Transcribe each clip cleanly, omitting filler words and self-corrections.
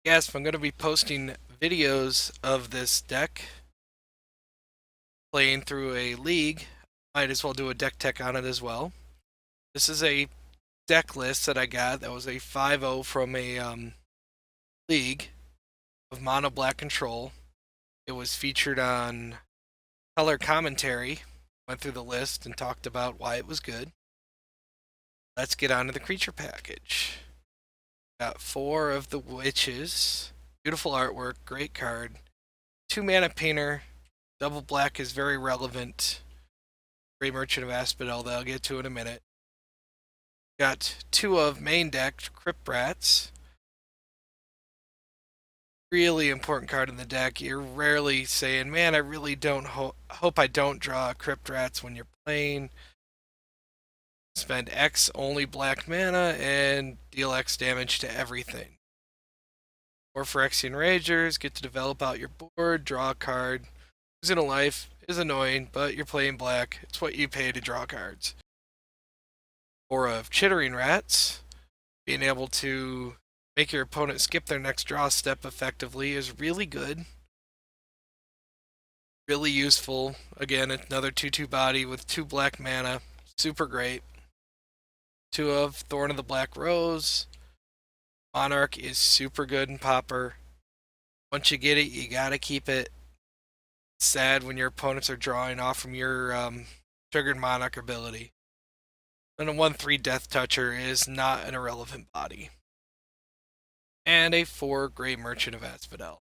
Yes, I'm going to be posting videos of this deck playing through a league. Might as well do a deck tech on it as well. This is a deck list that I got that was a 5-0 from a league of mono black control. It was featured on color commentary. Went through the list and talked about why it was good. Let's get on to the creature package. Got 4 of the witches. Beautiful artwork, great card. 2 mana painter. Double black is very relevant. Great Merchant of Asphodel that I'll get to in a minute. Got 2 of main deck Crypt Rats. Really important card in the deck. You're rarely saying, man, I really don't hope I don't draw Crypt Rats when you're playing. Spend X only black mana and deal X damage to everything. Or Phyrexian Ragers, get to develop out your board, draw a card. Losing a life is annoying, but you're playing black. It's what you pay to draw cards. Or of Chittering Rats, being able to make your opponent skip their next draw step effectively is really good. Really useful. Again, another 2/2 body with 2 black mana. Super great. 2 of Thorn of the Black Rose. Monarch is super good in Pauper. Once you get it, you gotta keep it. It's sad when your opponents are drawing off from your triggered Monarch ability. And a 1/3 Death Toucher is not an irrelevant body. And a 4 Great Merchant of Asphodel.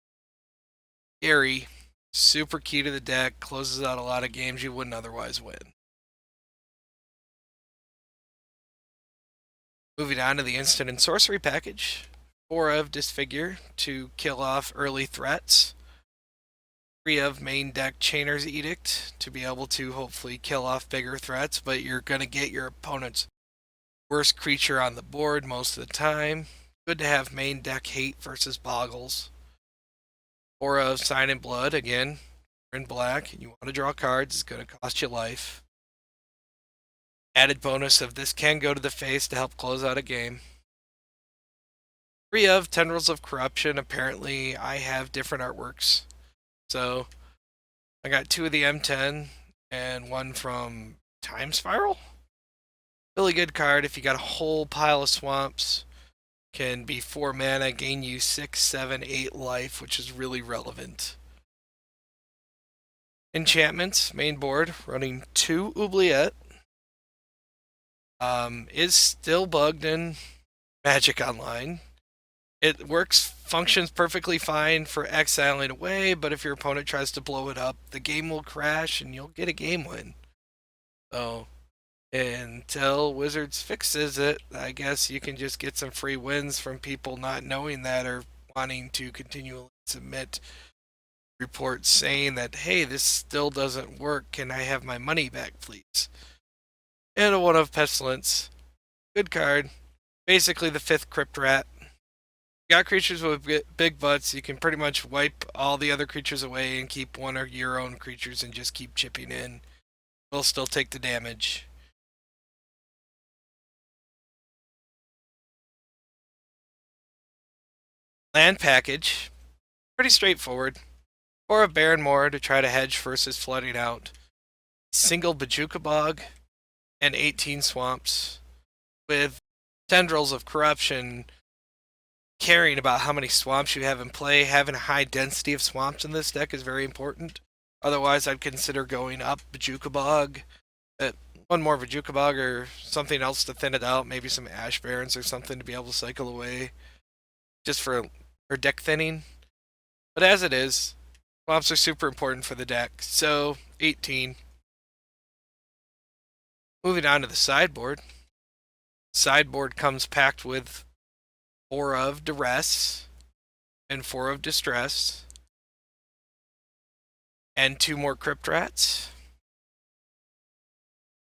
Scary, super key to the deck, closes out a lot of games you wouldn't otherwise win. Moving on to the instant and sorcery package. 4 of Disfigure to kill off early threats. 3 of main deck Chainer's Edict to be able to hopefully kill off bigger threats, but you're going to get your opponent's worst creature on the board most of the time. Good to have main deck Hate versus Boggles. 4 of Sign in Blood, again, in black, and you want to draw cards, it's going to cost you life. Added bonus of this can go to the face to help close out a game. 3 of Tendrils of Corruption, apparently I have different artworks. So, I got 2 of the M10 and 1 from Time Spiral. Really good card if you got a whole pile of swamps. Can be 4 mana, gain you 6, 7, 8 life, which is really relevant. Enchantments, main board, running 2 Oubliette. Is still bugged in Magic Online. It functions perfectly fine for exiling away, but if your opponent tries to blow it up, the game will crash and you'll get a game win. So, until Wizards fixes it, I guess you can just get some free wins from people not knowing that or wanting to continually submit reports saying that, hey, this still doesn't work. Can I have my money back, please? And a 1 of Pestilence. Good card. Basically the 5th Crypt Rat. You got creatures with big butts, you can pretty much wipe all the other creatures away and keep 1 of your own creatures and just keep chipping in. We'll still take the damage. Land package. Pretty straightforward. Or a Baron Moor to try to hedge versus flooding out. Single Bajuka Bog and 18 swamps with Tendrils of Corruption. Caring about how many swamps you have in play, having a high density of swamps in this deck is very important. Otherwise, I'd consider going up Bajuka Bog, 1 more Bajuka Bog or something else to thin it out, maybe some Ash Barrens or something to be able to cycle away, just for deck thinning. But as it is, swamps are super important for the deck, so 18. Moving on to the sideboard. Sideboard comes packed with 4 of Duress and 4 of Distress and 2 more Crypt Rats.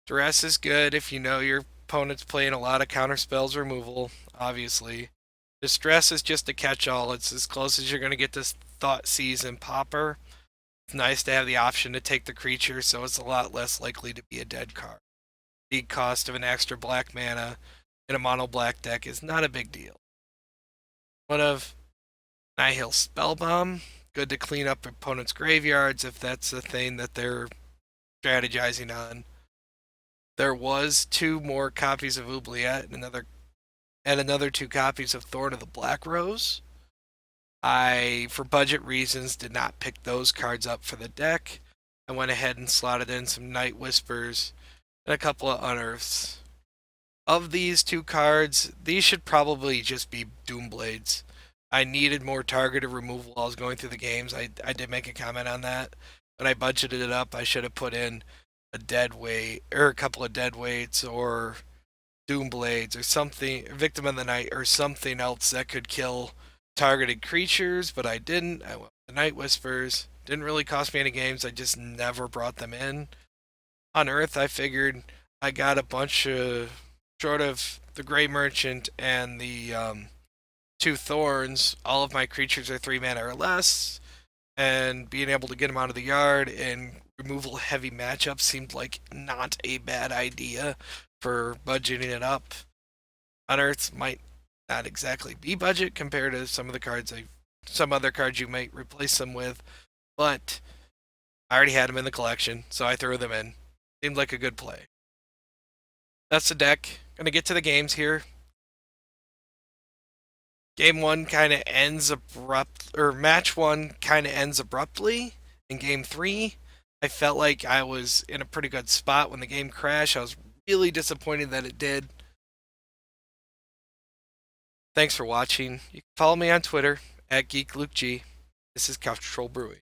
Duress is good if you know your opponent's playing a lot of counter spells removal, obviously. Distress is just a catch-all. It's as close as you're going to get to Thoughtseize and Pauper. It's nice to have the option to take the creature, so it's a lot less likely to be a dead card. The cost of an extra black mana in a mono black deck is not a big deal. 1 of Nihil Spellbomb, good to clean up opponents' graveyards if that's the thing that they're strategizing on. There was 2 more copies of Oubliette and another 2 copies of Thorn of the Black Rose. I, for budget reasons, did not pick those cards up for the deck. I went ahead and slotted in some Night Whispers and a couple of Unearths. Of these 2 cards, these should probably just be Doomblades. I needed more targeted removal while I was going through the games. I did make a comment on that. When I budgeted it up, I should have put in a dead weight or a couple of dead weights or Doomblades or something, Victim of the Night or something else that could kill targeted creatures, but I didn't. I went with the Night Whispers. Didn't really cost me any games. I just never brought them in. On Earth, I figured I got a bunch of, short of the Grey Merchant and the 2 Thorns, all of my creatures are 3 mana or less, and being able to get them out of the yard and removal heavy matchups seemed like not a bad idea for budgeting it up. Unearths might not exactly be budget compared to some other cards you might replace them with, but I already had them in the collection, so I threw them in. Seemed like a good play. That's the deck. Gonna get to the games here. Game 1 kind of ends match 1 kind of ends abruptly. In game 3, I felt like I was in a pretty good spot when the game crashed. I was really disappointed that it did. Thanks for watching. You can follow me on Twitter @GeekLukeG. This is Couch Troll Brewing.